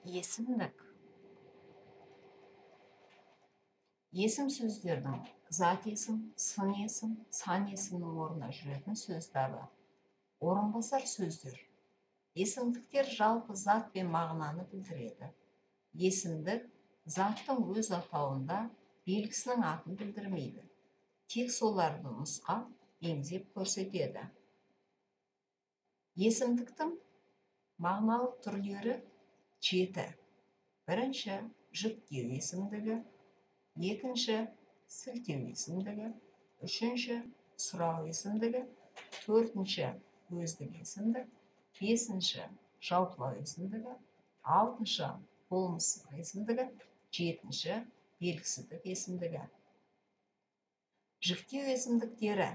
Есімдік. Есім сөздердің зат есім, сын есім, сан есімнің орнына жүретін сөз табы. Орынбасар сөздер. Есімдіктер жалпы зат пен мағынаны білдіреді. Есімдік заттың өз атауында белгісінің атын білдірмейді. Тек соларды нұсқап, меңзеп көрсетеді. Есімдіктің мағыналық түрлері 7. Бірінші жіктеу есімдігі, екінші сілтеу есімдігі, үшінші сұрау есімдігі, төртінші өздік есімдік, бесінші жалпылау есімдігі, алтыншы болмыстық есімдігі, жетінші белгісіздік есімдігі. Жіктеу есімдіктері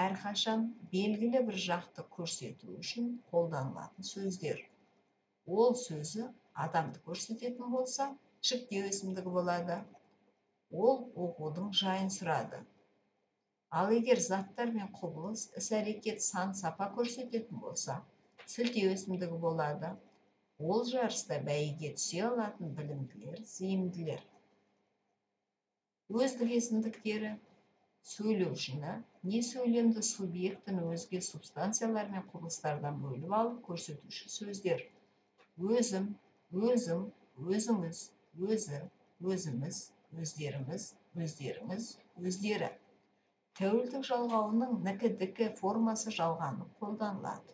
әрқашан белгілі бір жақты көрсету үшін қолданылатын сөздер. Ол сөзі адамды көрсететін болса, жіктеу есімдігі болады. Ол оқудың жайын сұрады. Ал егер заттар мен құбылыс, іс-әрекет, сан, сапа көрсететін болса, сілтеу есімдігі болады. Ол жарыста бәйгеге түсе алатын білімділер, зейімділер. Өздік есімдіктері сөйлеушіні, не сөйлемді субъектіні өзге субстанциялар мен құбылыстардан бөліп алып көрсетуші сөздер. Өзім, өзің, өзіңіз, өзі, өзіміз, өздеріміз, өздеріңіз, өздері. Тәуелдік жалғауының нікі-дікі формасы жалғанып қолданылады.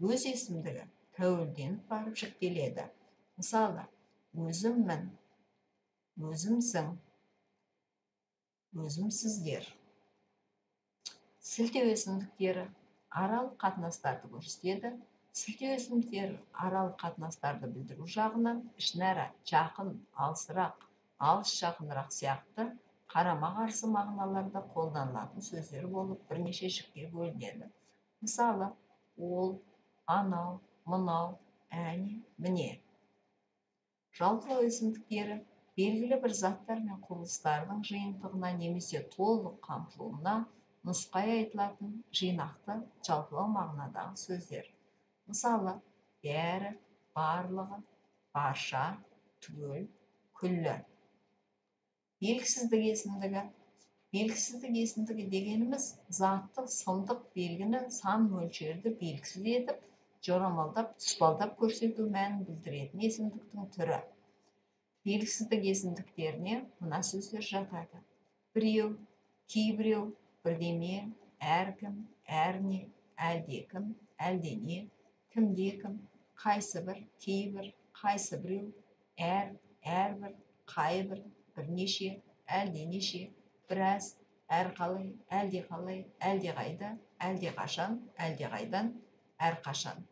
Өз есімдігі тәуелденіп барып жіктеледі. Мысалы, өзіммін, өзімсің, өзімсіздер. Сілтеу есімдіктері аралық қатынастарды көрсетеді. Сілтеу есімдіктері аралық қатынастарды білдіру жағынан ішінара, жақын, алысырақ, алыс жақынырақ сияқты қарама-қарсы мағыналарда қолданылатын сөздер болып бірнеше жікке бөлінеді. Мысалы, ол, анау, мынау, әне, міне. Жалпылау есімдіктері белгілі бір заттар мен құбылыстардың жиынтығына немесе толық қамтылуына нұсқай айтылатын жинақты жалпылау мағынадағы сөздер. Мысалы, бәрі, барлығы, барша, түгел, күллі. Белгісіздік есімдігі. Белгісіздік есімдігі дегеніміз заттық, сандық белгіні сан мөлшерді белгісіз етіп, жорамалдап, тұспалдап көрсету мәнін білдіретін есімдіктің түрі. Белгісіздік есімдіктеріне мына сөздер жатады. Біреу, кейбіреу, бірдеме, әркім, әрне, әлдекім, әлдене, кімде-кім, қайсыбір, кейбір, қайсы біреу, әрбір, қайбір, бірнеше, әлденеше, біраз, әрқалай, әлдеқалай, әлдеқайда, әлдеқашан, әлдеқайдан, әрқашан.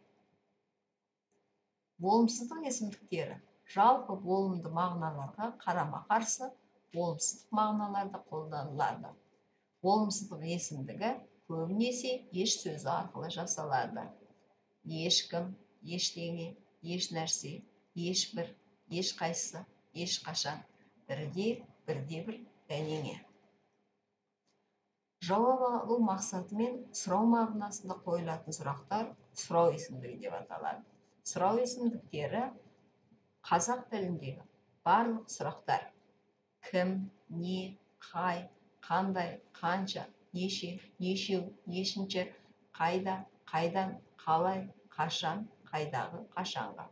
Болымсыздық есімдіктері жалпы болымды мағыналарға қарама-қарсы болымсыздық мағыналарда қолданылады. Болымсыздық есімдігі көбінесе еш сөзі арқылы жасалады. Ешкім, ештеңе, ешнәрсе, ешбір, ешқайсы, ешқашан, бірде бір дәнеңе. Жауап алу мақсатымен сұрау мағынасында қойылатын сұрақтар сұрау есімдігі деп аталады. Сұрау есімдіктері қазақ тіліндегі барлық сұрақтар: кім, не, қай, қандай, қанша, неше, нешеу, нешінші, қайда, қайдан, қалай, қашан, қайдағы, қашанға.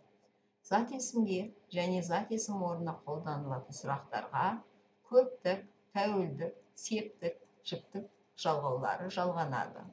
Зат есімге және зат есім орнына қолданылатын сұрақтарға көптік, тәуелдік, септік, жіктік жалғаулары жалғанады.